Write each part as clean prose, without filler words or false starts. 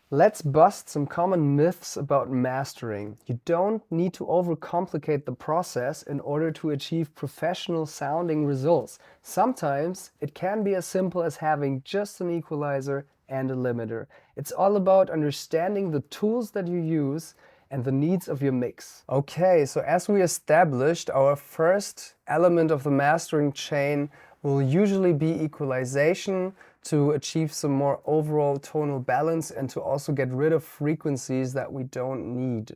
Let's bust some common myths about mastering. You don't need to overcomplicate the process in order to achieve professional sounding results. Sometimes it can be as simple as having just an equalizer and a limiter. It's all about understanding the tools that you use and the needs of your mix. Okay, so as we established, our first element of the mastering chain will usually be equalization to achieve some more overall tonal balance and to also get rid of frequencies that we don't need.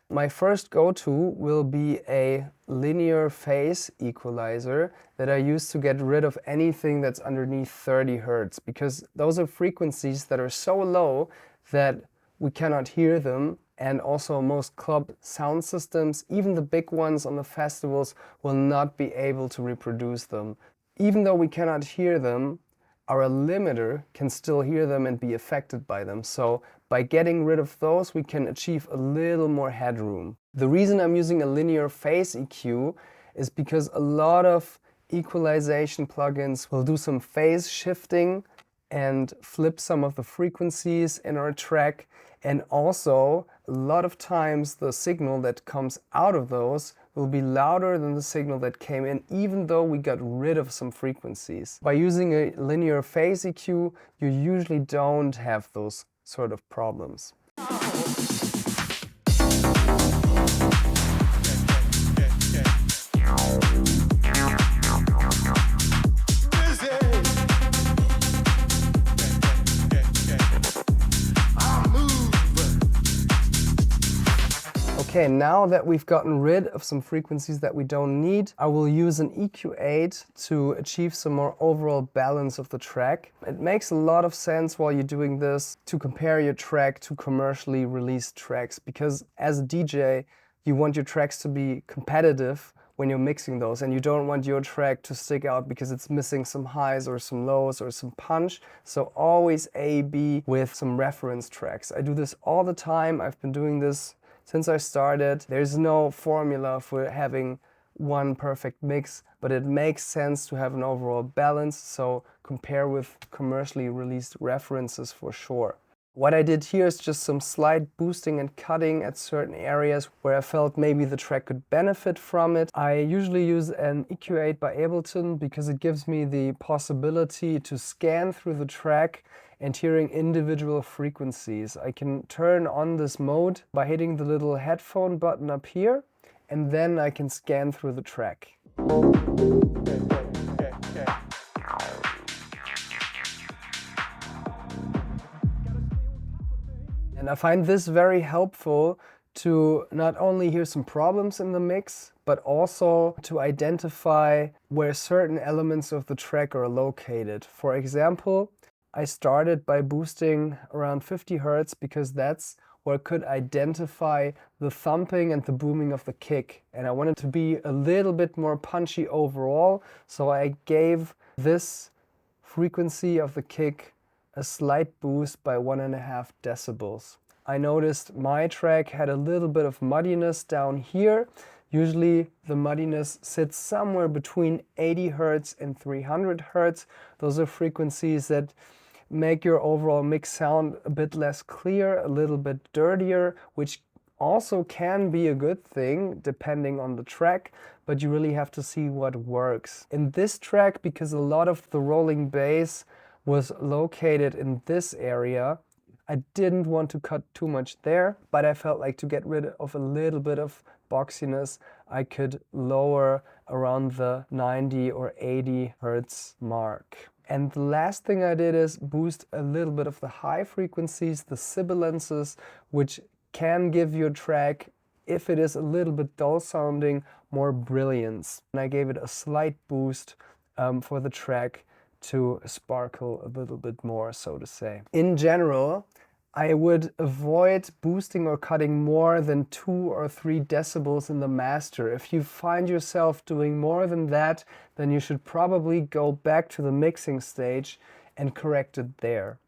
My first go-to will be a linear phase equalizer that I use to get rid of anything that's underneath 30 Hertz, because those are frequencies that are so low that we cannot hear them, and also most club sound systems, even the big ones on the festivals, will not be able to reproduce them. Even though we cannot hear them, our limiter can still hear them and be affected by them. So by getting rid of those, we can achieve a little more headroom. The reason I'm using a linear phase EQ is because a lot of equalization plugins will do some phase shifting and flip some of the frequencies in our track. And also, a lot of times the signal that comes out of those will be louder than the signal that came in, even though we got rid of some frequencies. By using a linear phase EQ, you usually don't have those sort of problems. Okay, now that we've gotten rid of some frequencies that we don't need, I will use an EQ8 to achieve some more overall balance of the track. It makes a lot of sense while you're doing this to compare your track to commercially released tracks, because as a DJ, you want your tracks to be competitive when you're mixing those, and you don't want your track to stick out because it's missing some highs or some lows or some punch. So always A/B with some reference tracks. I do this all the time. I've been doing this since I started. There's no formula for having one perfect mix, but it makes sense to have an overall balance, so compare with commercially released references for sure. What I did here is just some slight boosting and cutting at certain areas where I felt maybe the track could benefit from it. I usually use an EQ8 by Ableton because it gives me the possibility to scan through the track and hearing individual frequencies. I can turn on this mode by hitting the little headphone button up here, and then I can scan through the track. And I find this very helpful to not only hear some problems in the mix, but also to identify where certain elements of the track are located. For example, I started by boosting around 50 Hertz because that's where I could identify the thumping and the booming of the kick. And I wanted to be a little bit more punchy overall, so I gave this frequency of the kick a slight boost by 1.5 decibels. I noticed my track had a little bit of muddiness down here. Usually the muddiness sits somewhere between 80 Hertz and 300 Hertz. Those are frequencies that make your overall mix sound a bit less clear, a little bit dirtier, which also can be a good thing depending on the track, but you really have to see what works. In this track, because a lot of the rolling bass was located in this area, I didn't want to cut too much there, but I felt like to get rid of a little bit of boxiness, I could lower around the 90 or 80 Hertz mark. And the last thing I did is boost a little bit of the high frequencies, the sibilances, which can give your track, if it is a little bit dull sounding, more brilliance. And I gave it a slight boost for the track to sparkle a little bit more, so to say. In general, I would avoid boosting or cutting more than 2 or 3 decibels in the master. If you find yourself doing more than that, then you should probably go back to the mixing stage and correct it there.